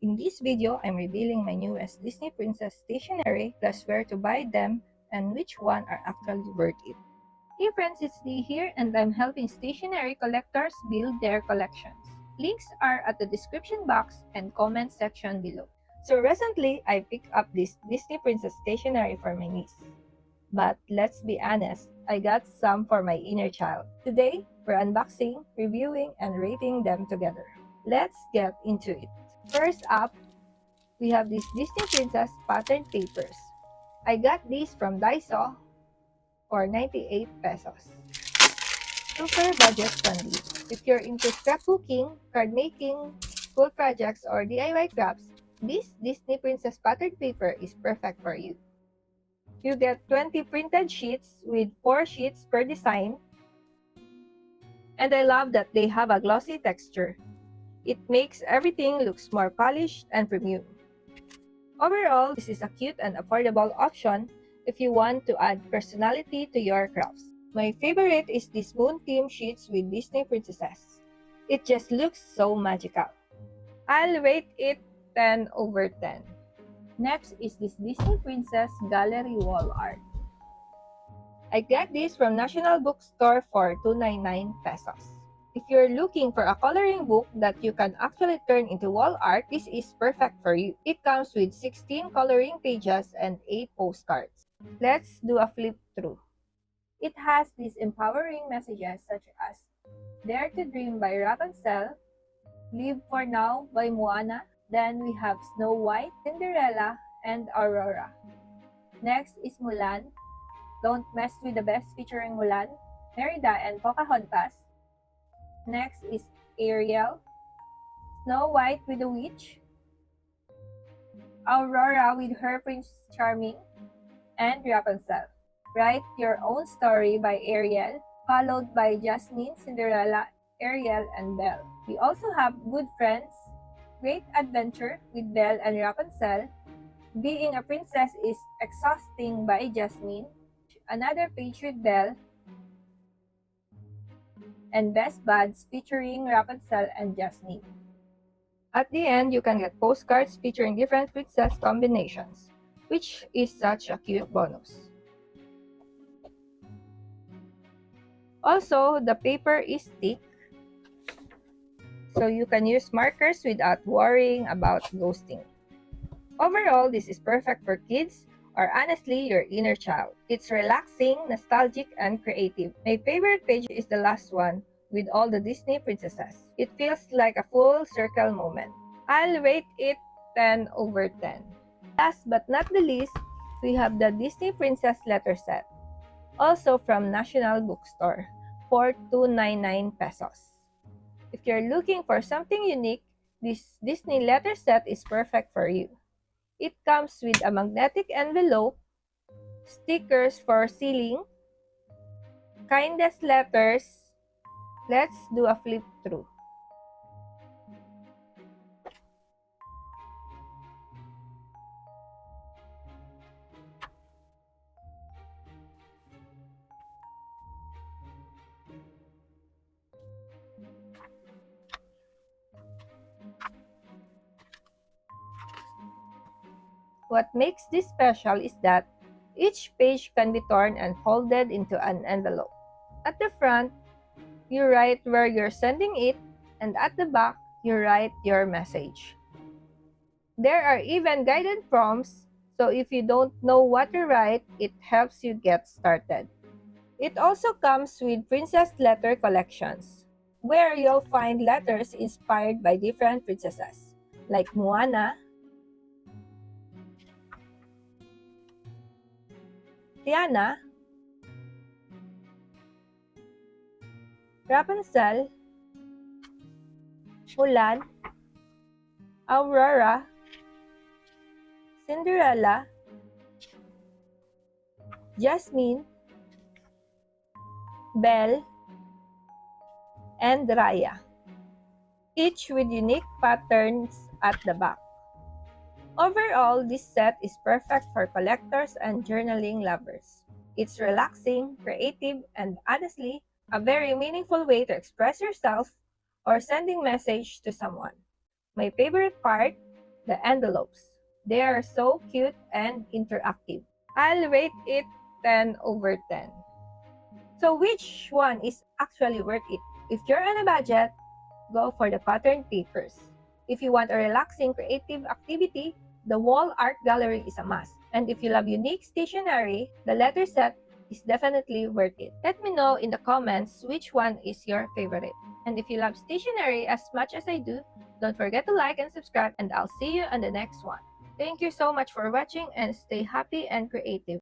In this video, I'm revealing my newest Disney Princess stationery, plus where to buy them and which one are actually worth it. Hey friends, it's Dee here and I'm helping stationery collectors build their collections. Links are at the description box and comment section below. So recently, I picked up this Disney Princess stationery for my niece. But let's be honest, I got some for my inner child. Today, we're unboxing, reviewing, and rating them together. Let's get into it. First up, we have these Disney Princess pattern papers. I got these from Daiso for 98 pesos. Super budget friendly. If you're into scrapbooking, card making, school projects, or DIY crafts, this Disney Princess pattern paper is perfect for you. You get 20 printed sheets with 4 sheets per design, and I love that they have a glossy texture. It makes everything looks more polished and premium. Overall, this is a cute and affordable option if you want to add personality to your crafts. My favorite is these moon theme sheets with Disney princesses. It just looks so magical. I'll rate it 10 over 10. Next is this Disney Princess Gallery Wall Art. I got this from National Bookstore for 299 pesos. If you're looking for a coloring book that you can actually turn into wall art, this is perfect for you. It comes with 16 coloring pages and 8 postcards. Let's do a flip through. It has these empowering messages such as Dare to Dream by Rapunzel, Live for Now by Moana. Then we have Snow White, Cinderella, and Aurora. Next is Mulan, Don't Mess with the Best featuring Mulan, Merida, and Pocahontas. Next is Ariel, Snow White with the Witch, Aurora with her Prince Charming, and Rapunzel. Write Your Own Story by Ariel, followed by Jasmine, Cinderella, Ariel, and Belle. We also have Good Friends, Great Adventure with Belle and Rapunzel, Being a Princess is Exhausting by Jasmine, Another Page with Belle, and Best Buds featuring Rapunzel and Jasmine. At the end, you can get postcards featuring different princess combinations, which is such a cute bonus. Also, the paper is thick, so you can use markers without worrying about ghosting. Overall, this is perfect for kids or honestly your inner child. It's relaxing, nostalgic, and creative. My favorite page is the last one with all the Disney princesses. It feels like a full circle moment. I'll rate it 10 over 10. Last but not the least, we have the Disney Princess letter set, also from National Bookstore, for 299 pesos. If you're looking for something unique, this Disney letter set is perfect for you. It comes with a magnetic envelope, stickers for sealing, kindness letters. Let's do a flip through. What makes this special is that each page can be torn and folded into an envelope. At the front, you write where you're sending it, and at the back, you write your message. There are even guided prompts, so if you don't know what to write, it helps you get started. It also comes with princess letter collections, where you'll find letters inspired by different princesses, like Moana, Tiana, Rapunzel, Mulan, Aurora, Cinderella, Jasmine, Belle, and Raya, each with unique patterns at the back. Overall, this set is perfect for collectors and journaling lovers. It's relaxing, creative, and honestly, a very meaningful way to express yourself or sending message to someone. My favorite part, the envelopes. They are so cute and interactive. I'll rate it 10 over 10. So which one is actually worth it? If you're on a budget, go for the patterned papers. If you want a relaxing creative activity, the wall art gallery is a must. And if you love unique stationery, the letter set is definitely worth it. Let me know in the comments which one is your favorite. And if you love stationery as much as I do, don't forget to like and subscribe, and I'll see you on the next one. Thank you so much for watching, and stay happy and creative.